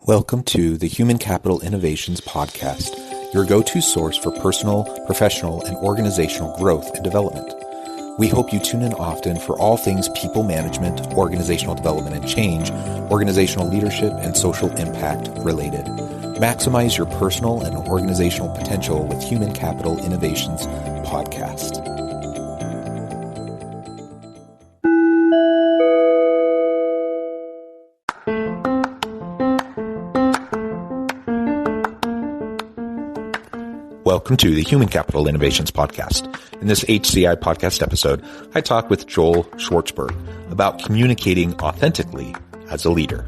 Welcome to the Human Capital Innovations Podcast, your go-to source for personal, professional, and organizational growth and development. We hope you tune in often for all things people management, organizational development and change, organizational leadership, and social impact related. Maximize your personal and organizational potential with Human Capital Innovations Podcast. Welcome to the Human Capital Innovations Podcast. In this HCI podcast episode, I talk with Joel Schwartzberg about communicating authentically as a leader.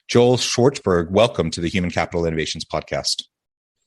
Joel Schwartzberg, welcome to the Human Capital Innovations Podcast.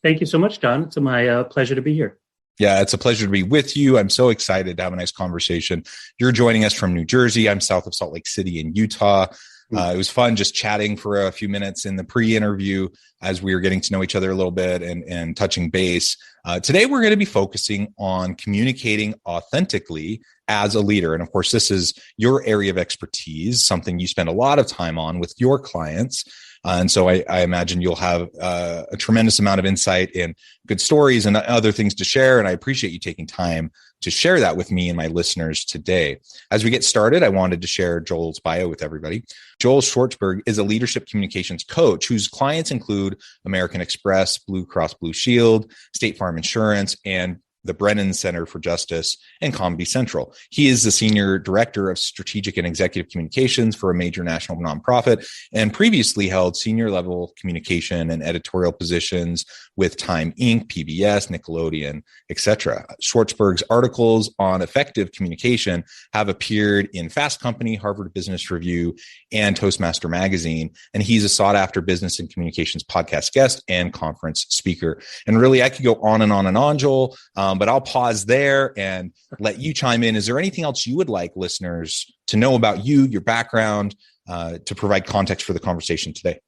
Thank you so much, John. It's my pleasure to be here. Yeah, it's a pleasure to be with you. I'm so excited to have a nice conversation. You're joining us from New Jersey. I'm south of Salt Lake City in Utah. It was fun just chatting for a few minutes in the pre-interview as we were getting to know each other a little bit and touching base. Today, we're going to be focusing on communicating authentically as a leader. And of course, this is your area of expertise, something you spend a lot of time on with your clients. And so I imagine you'll have a tremendous amount of insight and good stories and other things to share. And I appreciate you taking time to share that with me and my listeners today. As we get started, I wanted to share Joel's bio with everybody. Joel Schwartzberg is a leadership communications coach whose clients include American Express, Blue Cross Blue Shield, State Farm Insurance, and the Brennan Center for Justice and Comedy Central. He is the Senior Director of Strategic and Executive Communications for a major national nonprofit and previously held senior level communication and editorial positions with Time Inc., PBS, Nickelodeon, etc. Schwartzberg's articles on effective communication have appeared in Fast Company, Harvard Business Review, and Toastmaster Magazine. And he's a sought after business and communications podcast guest and conference speaker. And really, I could go on and on and on, Joel, but I'll pause there and let you chime in. Is there anything else you would like listeners to know about you, your background, to provide context for the conversation today?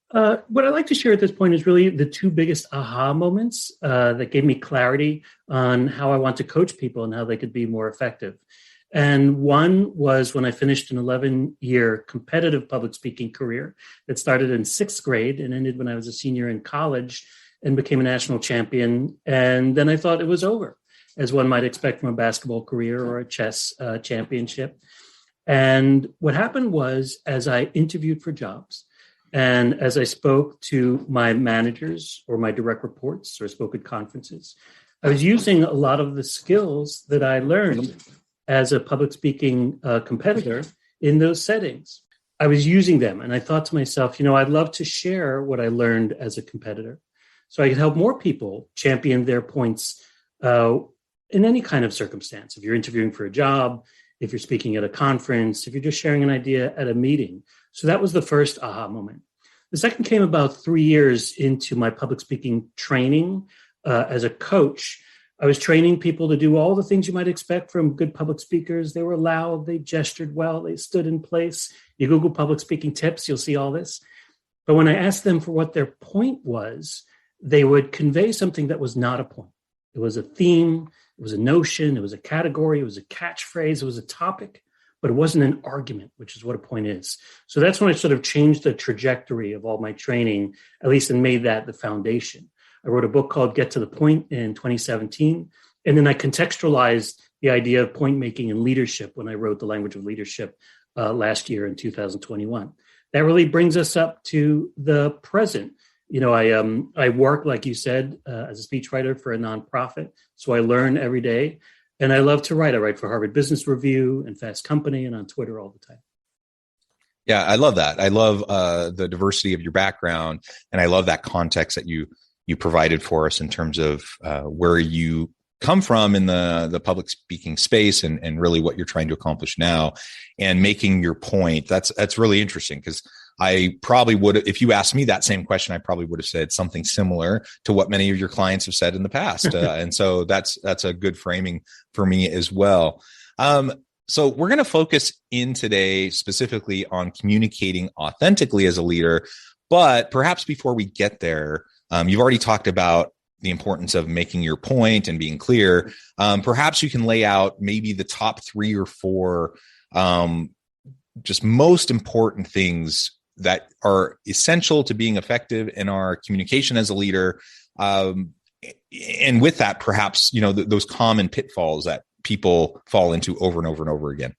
What I'd like to share at this point is really the two biggest aha moments that gave me clarity on how I want to coach people and how they could be more effective. And one was when I finished an 11-year competitive public speaking career that started in sixth grade and ended when I was a senior in college and became a national champion. And then I thought it was over, as one might expect from a basketball career or a chess championship. And what happened was, as I interviewed for jobs, and as I spoke to my managers or my direct reports or spoke at conferences, I was using a lot of the skills that I learned as a public speaking competitor in those settings. I was using them. And I thought to myself, I'd love to share what I learned as a competitor so I could help more people champion their points in any kind of circumstance. If you're interviewing for a job, if you're speaking at a conference, if you're just sharing an idea at a meeting. So that was the first aha moment. The second came about 3 years into my public speaking training as a coach. I was training people to do all the things you might expect from good public speakers. They were loud, they gestured well, they stood in place. You Google public speaking tips, you'll see all this. But when I asked them for what their point was, they would convey something that was not a point. It was a theme, it was a notion, it was a category, it was a catchphrase, it was a topic. But it wasn't an argument, which is what a point is. So that's when I sort of changed the trajectory of all my training, at least, and made that the foundation. I wrote a book called Get to the Point in 2017. And then I contextualized the idea of point making and leadership when I wrote The Language of Leadership last year in 2021. That really brings us up to the present. I work, like you said, as a speechwriter for a nonprofit. So I learn every day. And I love to write. I write for Harvard Business Review and Fast Company and on Twitter all the time. Yeah, I love that. I love the diversity of your background. And I love that context that you provided for us in terms of where you come from in the public speaking space and really what you're trying to accomplish now and making your point. That's really interesting because I probably would, if you asked me that same question, I probably would have said something similar to what many of your clients have said in the past. And so that's a good framing for me as well. So we're going to focus in today specifically on communicating authentically as a leader. But perhaps before we get there, you've already talked about the importance of making your point and being clear. Perhaps you can lay out maybe the top 3 or 4 just most important things that are essential to being effective in our communication as a leader. And with that, perhaps, those common pitfalls that people fall into over and over and over again.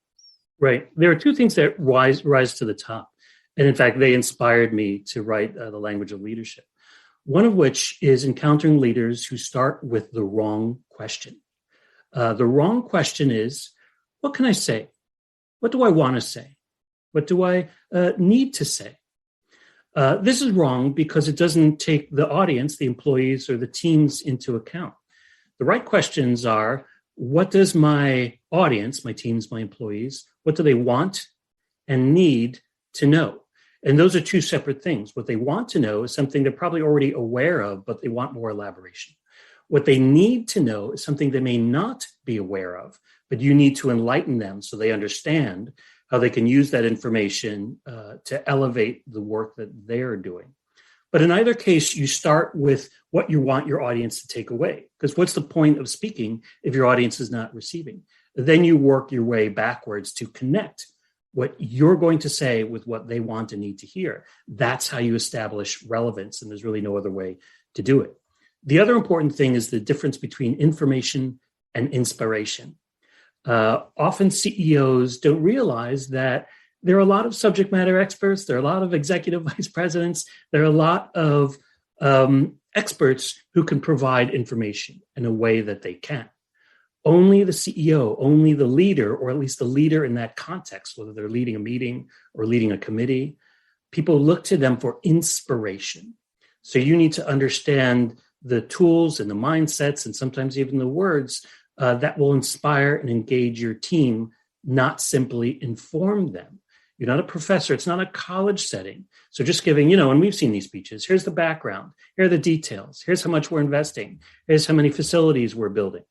Right. There are 2 things that rise to the top. And in fact, they inspired me to write The Language of Leadership. One of which is encountering leaders who start with the wrong question. The wrong question is, what can I say? What do I want to say? What do I need to say? This is wrong because it doesn't take the audience, the employees, or the teams into account. The right questions are, what does my audience, my teams, my employees, what do they want and need to know? And those are 2 separate things. What they want to know is something they're probably already aware of, but they want more elaboration. What they need to know is something they may not be aware of, but you need to enlighten them so they understand how they can use that information to elevate the work that they're doing. But in either case, you start with what you want your audience to take away, because what's the point of speaking if your audience is not receiving? Then you work your way backwards to connect what you're going to say with what they want and need to hear. That's how you establish relevance, and there's really no other way to do it. The other important thing is the difference between information and inspiration. Often CEOs don't realize that there are a lot of subject matter experts, there are a lot of executive vice presidents, there are a lot of experts who can provide information in a way that they can. Only the CEO, only the leader, or at least the leader in that context, whether they're leading a meeting or leading a committee, people look to them for inspiration. So you need to understand the tools and the mindsets and sometimes even the words that will inspire and engage your team, not simply inform them. You're not a professor. It's not a college setting. So just giving, and we've seen these speeches. Here's the background. Here are the details. Here's how much we're investing. Here's how many facilities we're building.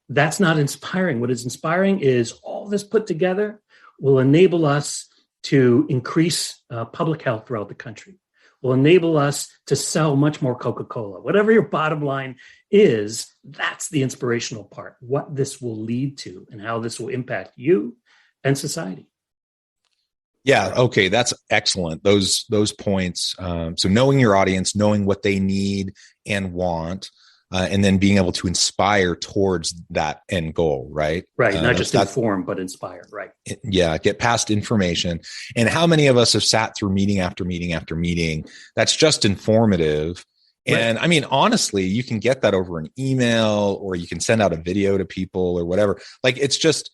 That's not inspiring. What is inspiring is all this put together will enable us to increase public health throughout the country, will enable us to sell much more Coca-Cola. Whatever your bottom line is, that's the inspirational part, what this will lead to and how this will impact you and society. Yeah. Okay. That's excellent. Those points. So knowing your audience, knowing what they need and want, and then being able to inspire towards that end goal, right? Right. Not just inform, but inspire. Right. Yeah. Get past information. And how many of us have sat through meeting after meeting after meeting that's just informative? And I mean, honestly, you can get that over an email, or you can send out a video to people or whatever. Like, it's just,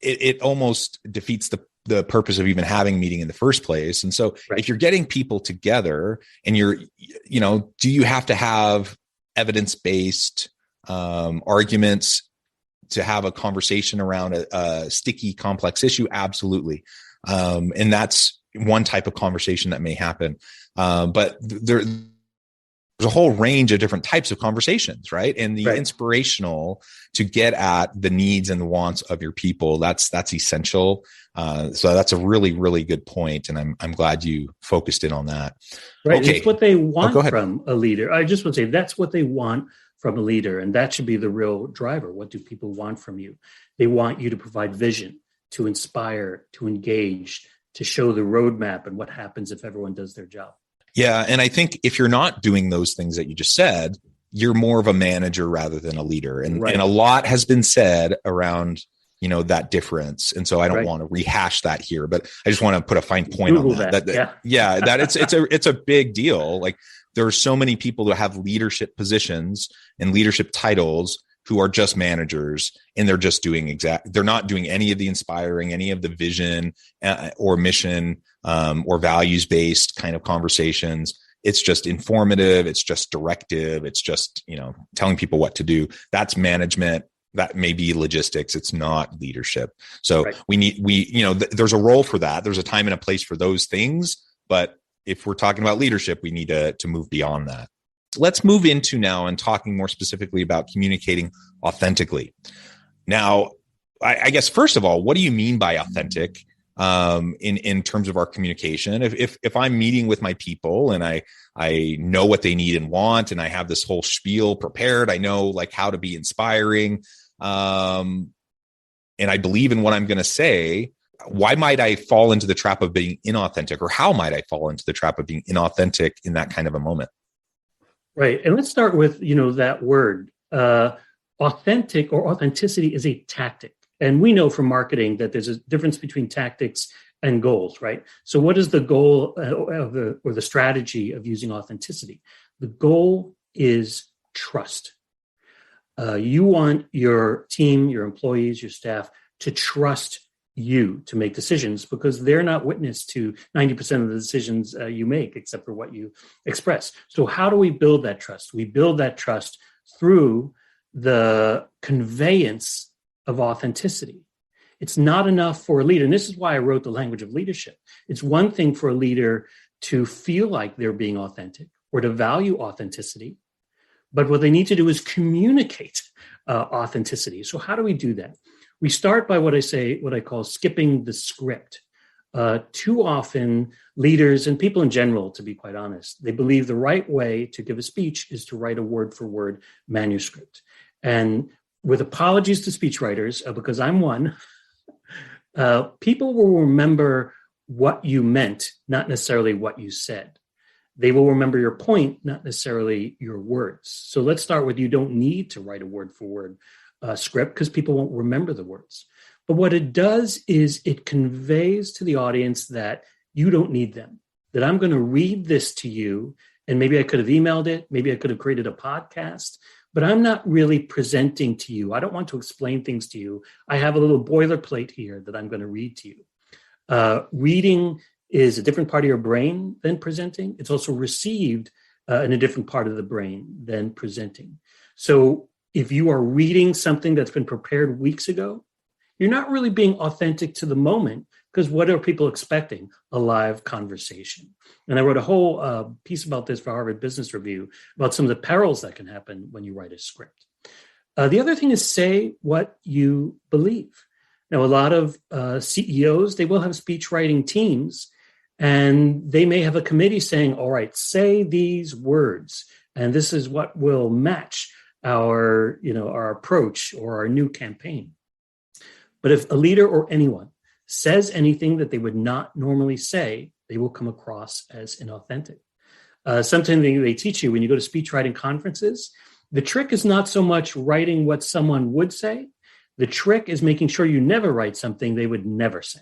it almost defeats the purpose of even having a meeting in the first place. And so if you're getting people together and do you have to have evidence-based arguments to have a conversation around a sticky, complex issue? Absolutely. And that's one type of conversation that may happen. But there's a whole range of different types of conversations, right? And the inspirational to get at the needs and the wants of your people, that's essential. So that's a really, really good point. And I'm glad you focused in on that. Right. Okay. It's what they want from a leader. I just want to say that's what they want from a leader. And that should be the real driver. What do people want from you? They want you to provide vision, to inspire, to engage, to show the roadmap and what happens if everyone does their job. Yeah. And I think if you're not doing those things that you just said, you're more of a manager rather than a leader. And a lot has been said around, that difference. And so I don't want to rehash that here, but I just want to put a fine point Google on that. That it's a big deal. Like, there are so many people that have leadership positions and leadership titles who are just managers, and they're just doing they're not doing any of the inspiring, any of the vision or mission or values-based kind of conversations. It's just informative. It's just directive. It's just, telling people what to do. That's management. That may be logistics. It's not leadership. So there's a role for that. There's a time and a place for those things. But if we're talking about leadership, we need to move beyond that. Let's move into now and talking more specifically about communicating authentically. Now, I guess, first of all, what do you mean by authentic in terms of our communication? If I'm meeting with my people and I know what they need and want, and I have this whole spiel prepared, I know like how to be inspiring, and I believe in what I'm going to say, why might I fall into the trap of being inauthentic, or how might I fall into the trap of being inauthentic in that kind of a moment? Right. And let's start with, that word. Authentic or authenticity is a tactic. And we know from marketing that there's a difference between tactics and goals, right? So what is the goal or the strategy of using authenticity? The goal is trust. You want your team, your employees, your staff to trust you to make decisions, because they're not witness to 90% of the decisions you make, except for what you express. So how do we build that trust? We build that trust through the conveyance of authenticity. It's not enough for a leader, and this is why I wrote The Language of Leadership. It's one thing for a leader to feel like they're being authentic or to value authenticity, but what they need to do is communicate authenticity. So how do we do that? We start by what I call skipping the script. Too often, leaders and people in general, to be quite honest, they believe the right way to give a speech is to write a word-for-word manuscript. And with apologies to speechwriters, because I'm one, people will remember what you meant, not necessarily what you said. They will remember your point, not necessarily your words. So let's start with, you don't need to write a word-for-word script, because people won't remember the words. But what it does is it conveys to the audience that you don't need them, that I'm going to read this to you, and maybe I could have emailed it, maybe I could have created a podcast, but I'm not really presenting to you. I don't want to explain things to you. I have a little boilerplate here that I'm going to read to you. Reading is a different part of your brain than presenting. It's also received in a different part of the brain than presenting. So if you are reading something that's been prepared weeks ago, you're not really being authentic to the moment, because what are people expecting? A live conversation. And I wrote a whole piece about this for Harvard Business Review, about some of the perils that can happen when you write a script. The other thing is, say what you believe. Now, a lot of CEOs, they will have speech writing teams, and they may have a committee saying, all right, say these words, and this is what will match our approach or our new campaign. But if a leader or anyone says anything that they would not normally say, they will come across as inauthentic. Something they teach you when you go to speech writing conferences, the trick is not so much writing what someone would say. The trick is making sure you never write something they would never say.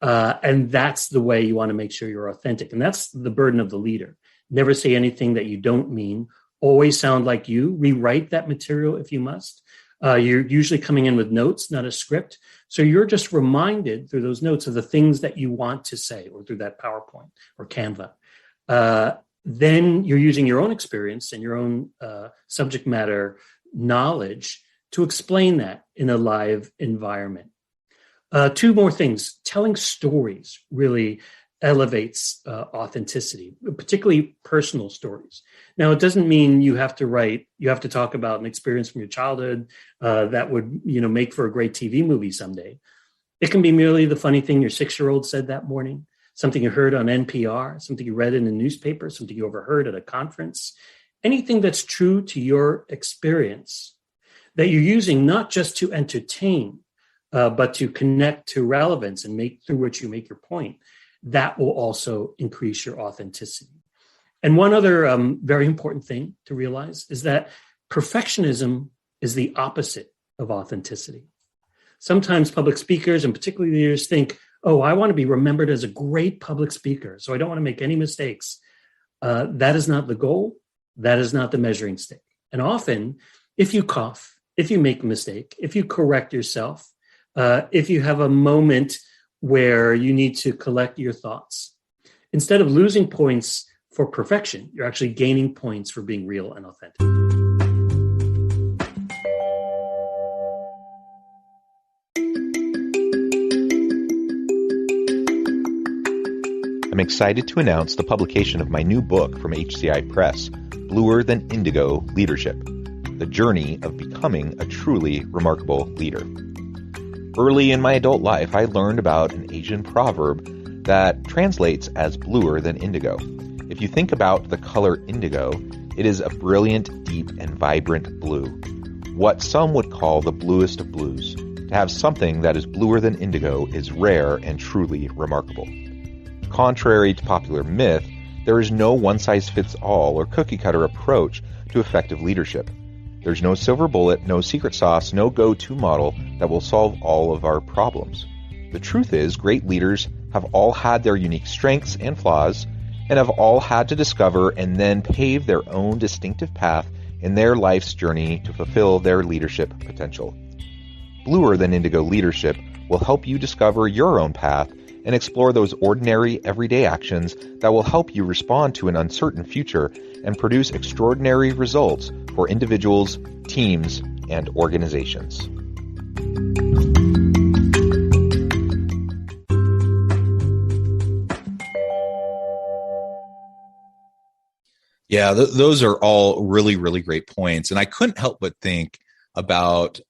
And that's the way you want to make sure you're authentic. And that's the burden of the leader. Never say anything that you don't mean. Always sound like you. Rewrite that material if you must. You're usually coming in with notes, not a script. So you're just reminded through those notes of the things that you want to say, or through that PowerPoint or Canva. Then you're using your own experience and your own subject matter knowledge to explain that in a live environment. Two more things. Telling stories really elevates authenticity, particularly personal stories. Now, it doesn't mean you have to talk about an experience from your childhood that would, make for a great TV movie someday. It can be merely the funny thing your 6-year-old said that morning, something you heard on NPR, something you read in a newspaper, something you overheard at a conference, anything that's true to your experience that you're using not just to entertain, but to connect to relevance and through which you make your point. That will also increase your authenticity. And one other very important thing to realize is that perfectionism is the opposite of authenticity. Sometimes public speakers, and particularly leaders, think, oh, I want to be remembered as a great public speaker, so I don't want to make any mistakes. That is not the goal. That is not the measuring stick. And often, if you cough, if you make a mistake, if you correct yourself, if you have a moment where you need to collect your thoughts, instead of losing points for perfection, you're actually gaining points for being real and authentic. I'm excited to announce the publication of my new book from HCI Press, Bluer Than Indigo Leadership: The Journey of Becoming a Truly Remarkable Leader. Early in my adult life, I learned about an Asian proverb that translates as bluer than indigo. If you think about the color indigo, it is a brilliant, deep, and vibrant blue. What some would call the bluest of blues. To have something that is bluer than indigo is rare and truly remarkable. Contrary to popular myth, there is no one-size-fits-all or cookie-cutter approach to effective leadership. There's no silver bullet, no secret sauce, no go-to model that will solve all of our problems. The truth is, great leaders have all had their unique strengths and flaws, and have all had to discover and then pave their own distinctive path in their life's journey to fulfill their leadership potential. Bluer than indigo leadership will help you discover your own path and explore those ordinary, everyday actions that will help you respond to an uncertain future and produce extraordinary results for individuals, teams, and organizations. Yeah, those are all really, really great points. And I couldn't help but think about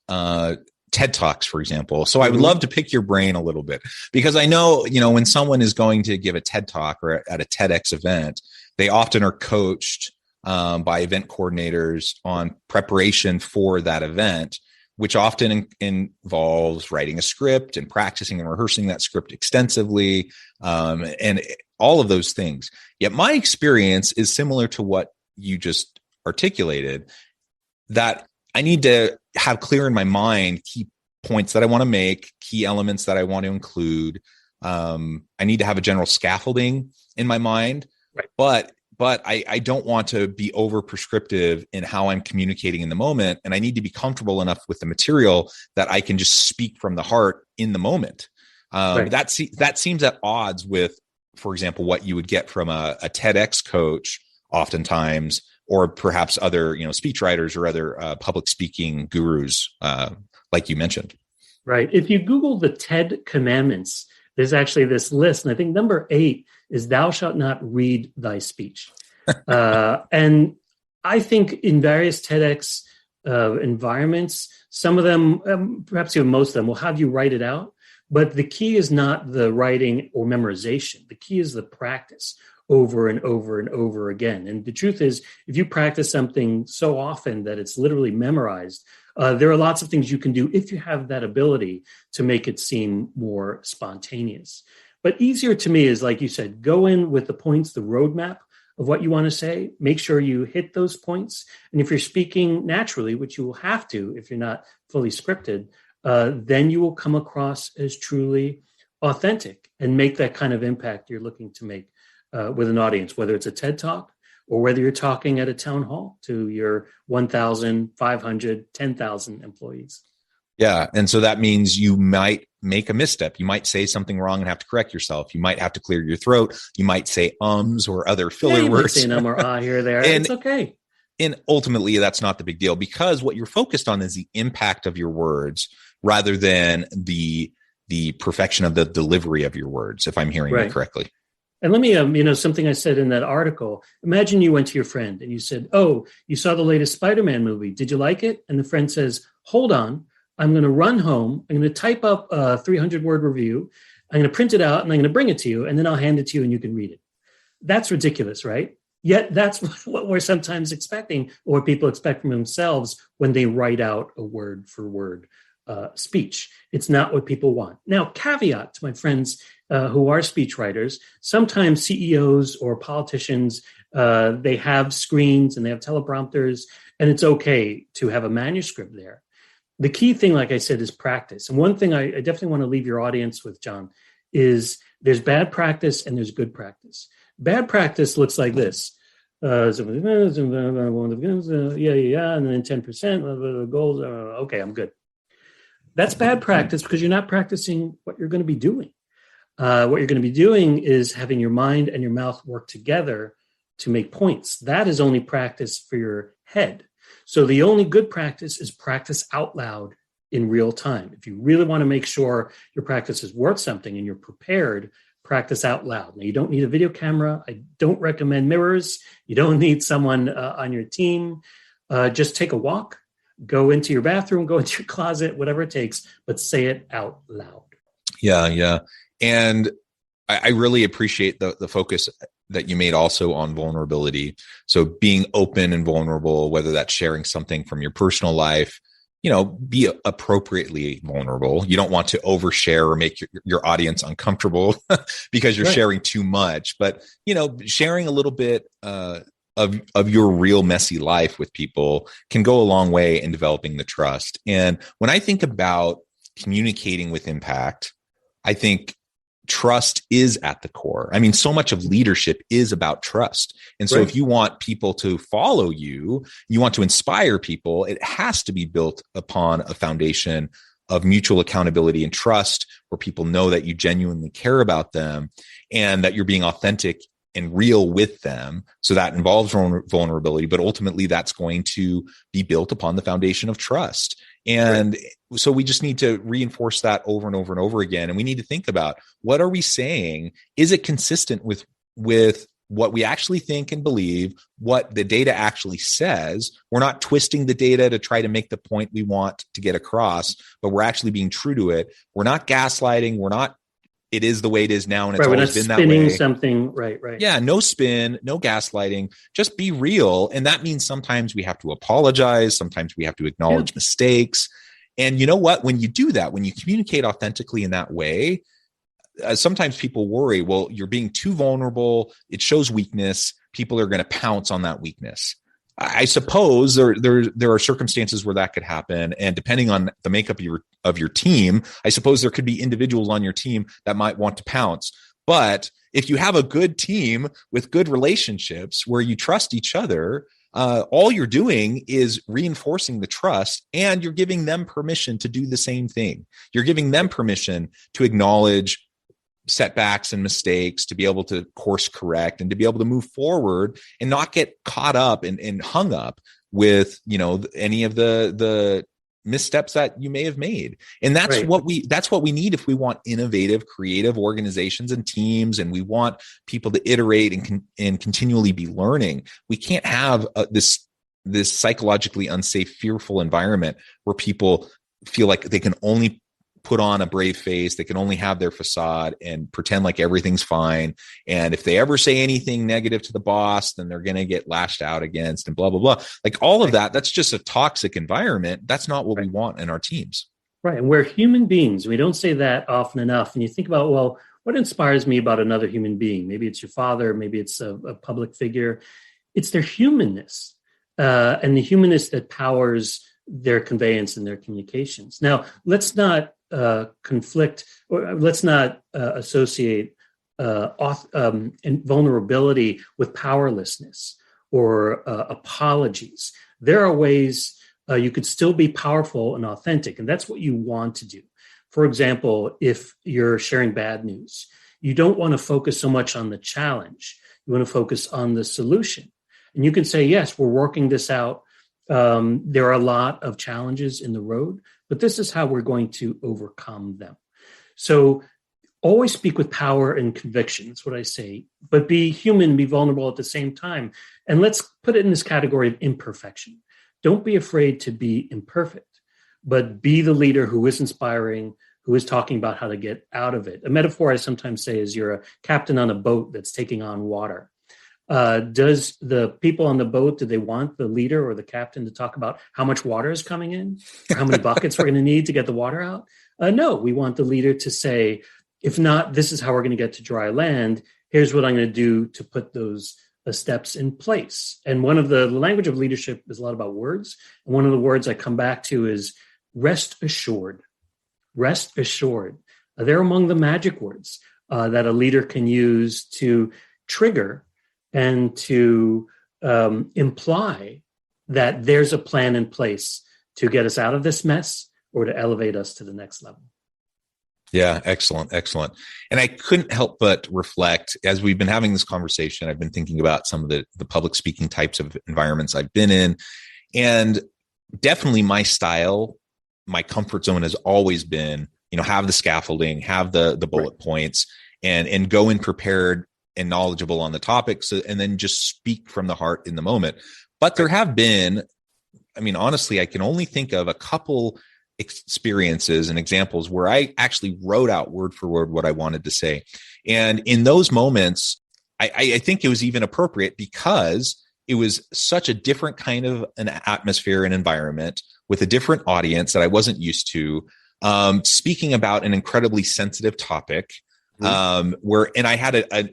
TED Talks, for example. So I would love to pick your brain a little bit, because I know, when someone is going to give a TED Talk or at a TEDx event, they often are coached by event coordinators on preparation for that event, which often involves writing a script and practicing and rehearsing that script extensively, and all of those things. Yet my experience is similar to what you just articulated, that I need to have clear in my mind key points that I want to make, key elements that I want to include. I need to have a general scaffolding in my mind, right. But I don't want to be over prescriptive in how I'm communicating in the moment. And I need to be comfortable enough with the material that I can just speak from the heart in the moment. Right. That seems at odds with, for example, what you would get from a TEDx coach oftentimes, or perhaps other, speech writers or other public speaking gurus, like you mentioned. Right. If you Google the TED commandments, there's actually this list. And I think number 8 is thou shalt not read thy speech. And I think in various TEDx environments, some of them, perhaps even most of them, will have you write it out. But the key is not the writing or memorization. The key is the practice over and over and over again. And the truth is, if you practice something so often that it's literally memorized, there are lots of things you can do if you have that ability to make it seem more spontaneous. But easier to me is, like you said, go in with the points, the roadmap of what you want to say. Make sure you hit those points. And if you're speaking naturally, which you will have to if you're not fully scripted, then you will come across as truly authentic and make that kind of impact you're looking to make with an audience, whether it's a TED Talk or whether you're talking at a town hall to your 1,500, 10,000 employees. Yeah. And so that means you might make a misstep. You might say something wrong and have to correct yourself. You might have to clear your throat. You might say ums or other filler you words. Might say an or ah here or there. And it's okay. And ultimately, that's not the big deal, because what you're focused on is the impact of your words rather than the perfection of the delivery of your words, if I'm hearing you correctly. And let me, something I said in that article, imagine you went to your friend and you said, oh, you saw the latest Spider-Man movie. Did you like it? And the friend says, hold on, I'm going to run home. I'm going to type up a 300-word review. I'm going to print it out and I'm going to bring it to you. And then I'll hand it to you and you can read it. That's ridiculous, right? Yet that's what we're sometimes expecting, or what people expect from themselves when they write out a word for word speech. It's not what people want. Now, caveat to my friends who are speechwriters, sometimes CEOs or politicians, they have screens and they have teleprompters, and it's okay to have a manuscript there. The key thing, like I said, is practice. And one thing I definitely want to leave your audience with, John, is there's bad practice and there's good practice. Bad practice looks like this. And then 10% goals. Okay, I'm good. That's bad practice because you're not practicing what you're going to be doing. What you're going to be doing is having your mind and your mouth work together to make points. That is only practice for your head. So the only good practice is practice out loud in real time. If you really want to make sure your practice is worth something and you're prepared, practice out loud. Now, you don't need a video camera. I don't recommend mirrors. You don't need someone on your team. Just take a walk. Go into your bathroom, go into your closet, whatever it takes, but say it out loud. Yeah. And I really appreciate the focus that you made also on vulnerability. So being open and vulnerable, whether that's sharing something from your personal life, be appropriately vulnerable. You don't want to overshare or make your audience uncomfortable because you're sharing too much, but, sharing a little bit of your real messy life with people can go a long way in developing the trust. And when I think about communicating with impact, I think trust is at the core. I mean, so much of leadership is about trust. And so if you want people to follow you, you want to inspire people, it has to be built upon a foundation of mutual accountability and trust, where people know that you genuinely care about them and that you're being authentic and real with them. So that involves vulnerability, but ultimately that's going to be built upon the foundation of trust. And so we just need to reinforce that over and over and over again. And we need to think about, what are we saying? Is it consistent with what we actually think and believe, what the data actually says? We're not twisting the data to try to make the point we want to get across, but we're actually being true to it. We're not gaslighting. We're not, it is the way it is now, and it's always been that way. Spinning something, right. Yeah, no spin, no gaslighting, just be real. And that means sometimes we have to apologize. Sometimes we have to acknowledge mistakes. And you know what? When you do that, when you communicate authentically in that way, sometimes people worry, well, you're being too vulnerable. It shows weakness. People are going to pounce on that weakness. I suppose there are circumstances where that could happen, and depending on the makeup of your team, I suppose there could be individuals on your team that might want to pounce. But if you have a good team with good relationships where you trust each other, all you're doing is reinforcing the trust, and you're giving them permission to do the same thing. You're giving them permission to acknowledge setbacks and mistakes, to be able to course correct and to be able to move forward and not get caught up and hung up with, any of the missteps that you may have made. And that's what we need if we want innovative, creative organizations and teams, and we want people to iterate and continually be learning. We can't have this psychologically unsafe, fearful environment where people feel like they can only put on a brave face, they can only have their facade and pretend like everything's fine. And if they ever say anything negative to the boss, then they're going to get lashed out against and blah, blah, blah. Like all of that, that's just a toxic environment. That's not what we want in our teams. Right. And we're human beings. We don't say that often enough. And you think about, well, what inspires me about another human being? Maybe it's your father, maybe it's a public figure. It's their humanness, and the humanness that powers their conveyance and their communications. Now, let's not conflict, or let's not associate vulnerability with powerlessness or apologies. There are ways you could still be powerful and authentic, and that's what you want to do. For example, if you're sharing bad news, you don't want to focus so much on the challenge. You want to focus on the solution. And you can say, yes, we're working this out. There are a lot of challenges in the road, but this is how we're going to overcome them. So always speak with power and conviction. That's what I say. But be human, be vulnerable at the same time. And let's put it in this category of imperfection. Don't be afraid to be imperfect, but be the leader who is inspiring, who is talking about how to get out of it. A metaphor I sometimes say is you're a captain on a boat that's taking on water. Does the people on the boat, do they want the leader or the captain to talk about how much water is coming in or how many buckets we're going to need to get the water out? No, we want the leader to say, if not, this is how we're going to get to dry land. Here's what I'm going to do to put those steps in place. And one of the language of leadership is a lot about words. And one of the words I come back to is rest assured. Rest assured. They're among the magic words that a leader can use to trigger and to imply that there's a plan in place to get us out of this mess or to elevate us to the next level. Yeah, excellent. And I couldn't help but reflect, as we've been having this conversation, I've been thinking about some of the public speaking types of environments I've been in. And definitely my style, my comfort zone has always been, have the scaffolding, have the bullet points, and go in prepared and knowledgeable on the topics, and then just speak from the heart in the moment. But there have been honestly, I can only think of a couple experiences and examples where I actually wrote out word for word what I wanted to say. And in those moments, I think it was even appropriate because it was such a different kind of an atmosphere and environment with a different audience that I wasn't used to, speaking about an incredibly sensitive topic, and I had a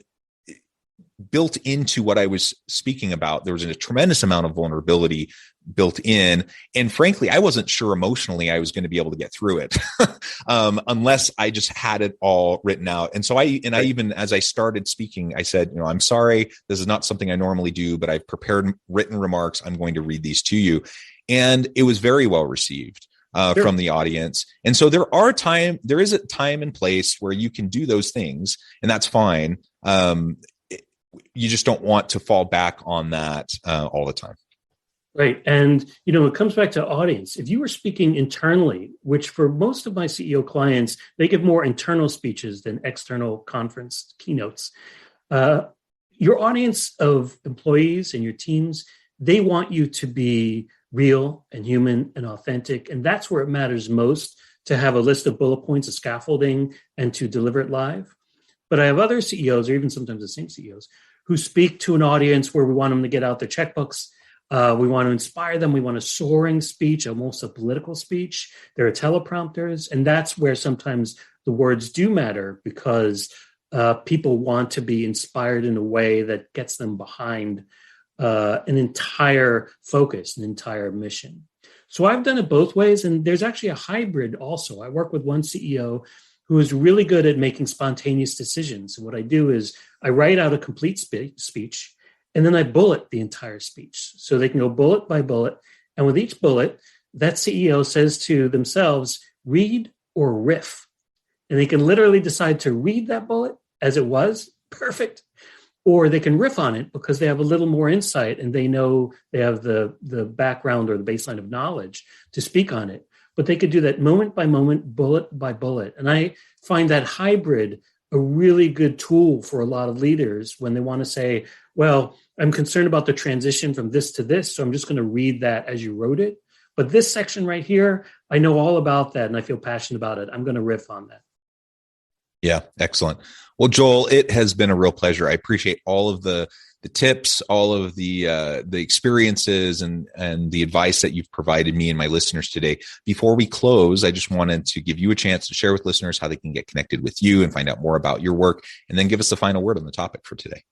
built into what I was speaking about. There was a tremendous amount of vulnerability built in. And frankly, I wasn't sure emotionally I was going to be able to get through it unless I just had it all written out. And so I even, as I started speaking, I said, I'm sorry, this is not something I normally do, but I've prepared written remarks. I'm going to read these to you. And it was very well received from the audience. And so there is a time and place where you can do those things, and that's fine. You just don't want to fall back on that all the time. Right. And, it comes back to audience. If you were speaking internally, which for most of my CEO clients, they give more internal speeches than external conference keynotes. Your audience of employees and your teams, they want you to be real and human and authentic. And that's where it matters most to have a list of bullet points, of scaffolding, and to deliver it live. But I have other CEOs, or even sometimes the same CEOs, who speak to an audience where we want them to get out their checkbooks. We want to inspire them. We want a soaring speech, almost a political speech. There are teleprompters. And that's where sometimes the words do matter, because people want to be inspired in a way that gets them behind an entire focus, an entire mission. So I've done it both ways. And there's actually a hybrid also. I work with one CEO who is really good at making spontaneous decisions. And what I do is I write out a complete speech, and then I bullet the entire speech. So they can go bullet by bullet. And with each bullet, that CEO says to themselves, read or riff. And they can literally decide to read that bullet as it was, perfect. Or they can riff on it because they have a little more insight and they know they have the background or the baseline of knowledge to speak on it. But they could do that moment by moment, bullet by bullet. And I find that hybrid a really good tool for a lot of leaders when they want to say, well, I'm concerned about the transition from this to this, so I'm just going to read that as you wrote it. But this section right here, I know all about that and I feel passionate about it. I'm going to riff on that. Yeah, excellent. Well, Joel, it has been a real pleasure. I appreciate all of the tips, all of the experiences and the advice that you've provided me and my listeners today. Before we close, I just wanted to give you a chance to share with listeners how they can get connected with you and find out more about your work, and then give us the final word on the topic for today.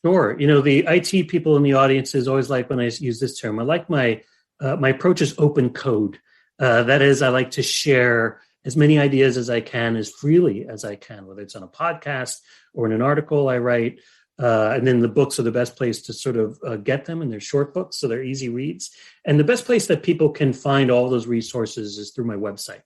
Sure. The IT people in the audience is always like when I use this term. I like my approach is open code. That is, I like to share as many ideas as I can, as freely as I can, whether it's on a podcast or in an article I write. And then the books are the best place to sort of get them, and they're short books, so they're easy reads. And the best place that people can find all those resources is through my website,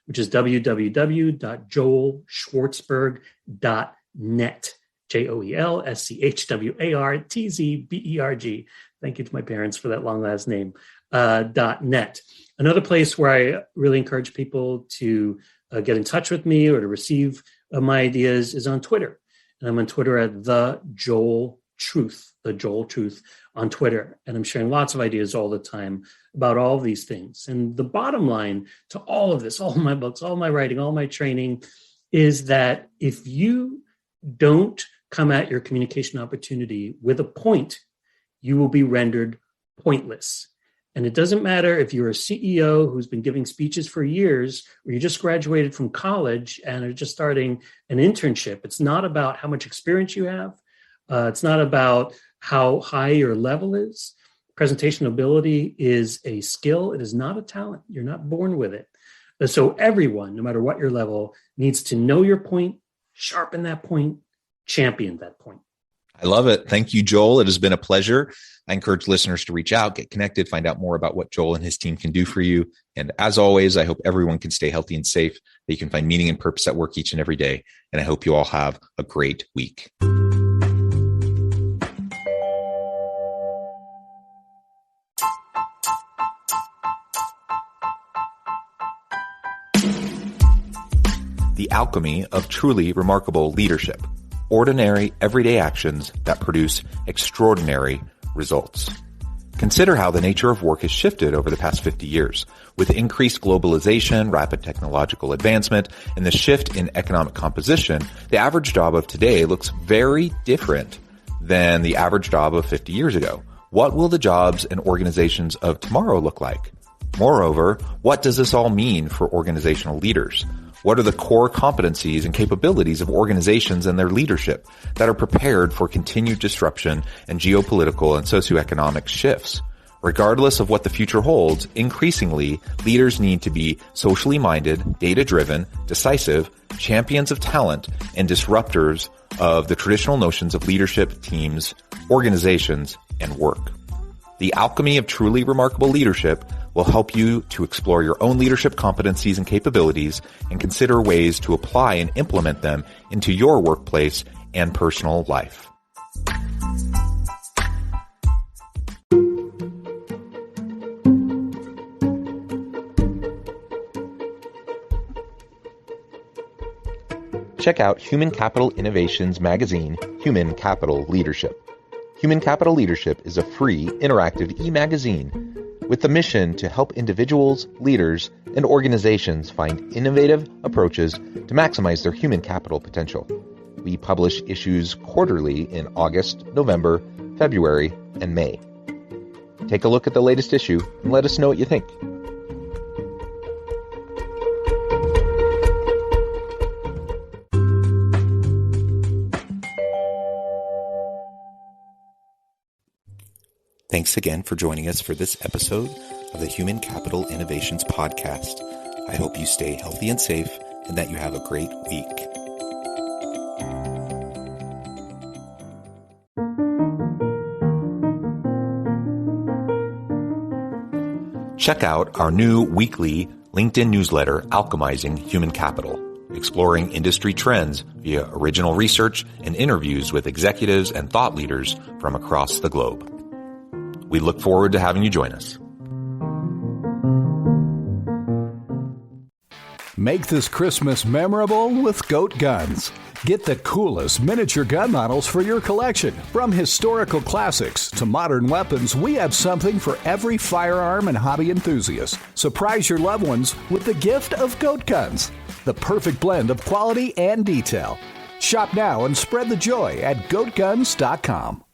which is www.joelschwartzberg.net. JOELSCHWARTZBERG. Thank you to my parents for that long last name. .net. Another place where I really encourage people to get in touch with me or to receive my ideas is on Twitter. And I'm on Twitter at the Joel Truth on Twitter. And I'm sharing lots of ideas all the time about all of these things. And the bottom line to all of this, all my books, all my writing, all my training, is that if you don't come at your communication opportunity with a point, you will be rendered pointless. And it doesn't matter if you're a CEO who's been giving speeches for years, or you just graduated from college and are just starting an internship. It's not about how much experience you have. It's not about how high your level is. Presentation ability is a skill. It is not a talent. You're not born with it. So everyone, no matter what your level, needs to know your point, sharpen that point, champion that point. I love it. Thank you, Joel. It has been a pleasure. I encourage listeners to reach out, get connected, find out more about what Joel and his team can do for you. And as always, I hope everyone can stay healthy and safe, that you can find meaning and purpose at work each and every day. And I hope you all have a great week. The alchemy of truly remarkable leadership. Ordinary, everyday actions that produce extraordinary results. Consider how the nature of work has shifted over the past 50 years. With increased globalization, rapid technological advancement, and the shift in economic composition, the average job of today looks very different than the average job of 50 years ago. What will the jobs and organizations of tomorrow look like? Moreover, what does this all mean for organizational leaders? What are the core competencies and capabilities of organizations and their leadership that are prepared for continued disruption and geopolitical and socioeconomic shifts? Regardless of what the future holds, increasingly, leaders need to be socially minded, data-driven, decisive, champions of talent, and disruptors of the traditional notions of leadership, teams, organizations, and work. The alchemy of truly remarkable leadership will help you to explore your own leadership competencies and capabilities and consider ways to apply and implement them into your workplace and personal life. Check out Human Capital Innovations magazine, Human Capital Leadership. Human Capital Leadership is a free, interactive e-magazine with the mission to help individuals, leaders, and organizations find innovative approaches to maximize their human capital potential. We publish issues quarterly in August, November, February, and May. Take a look at the latest issue and let us know what you think. Thanks again for joining us for this episode of the Human Capital Innovations Podcast. I hope you stay healthy and safe and that you have a great week. Check out our new weekly LinkedIn newsletter, Alchemizing Human Capital, exploring industry trends via original research and interviews with executives and thought leaders from across the globe. We look forward to having you join us. Make this Christmas memorable with Goat Guns. Get the coolest miniature gun models for your collection. From historical classics to modern weapons, we have something for every firearm and hobby enthusiast. Surprise your loved ones with the gift of Goat Guns, the perfect blend of quality and detail. Shop now and spread the joy at goatguns.com.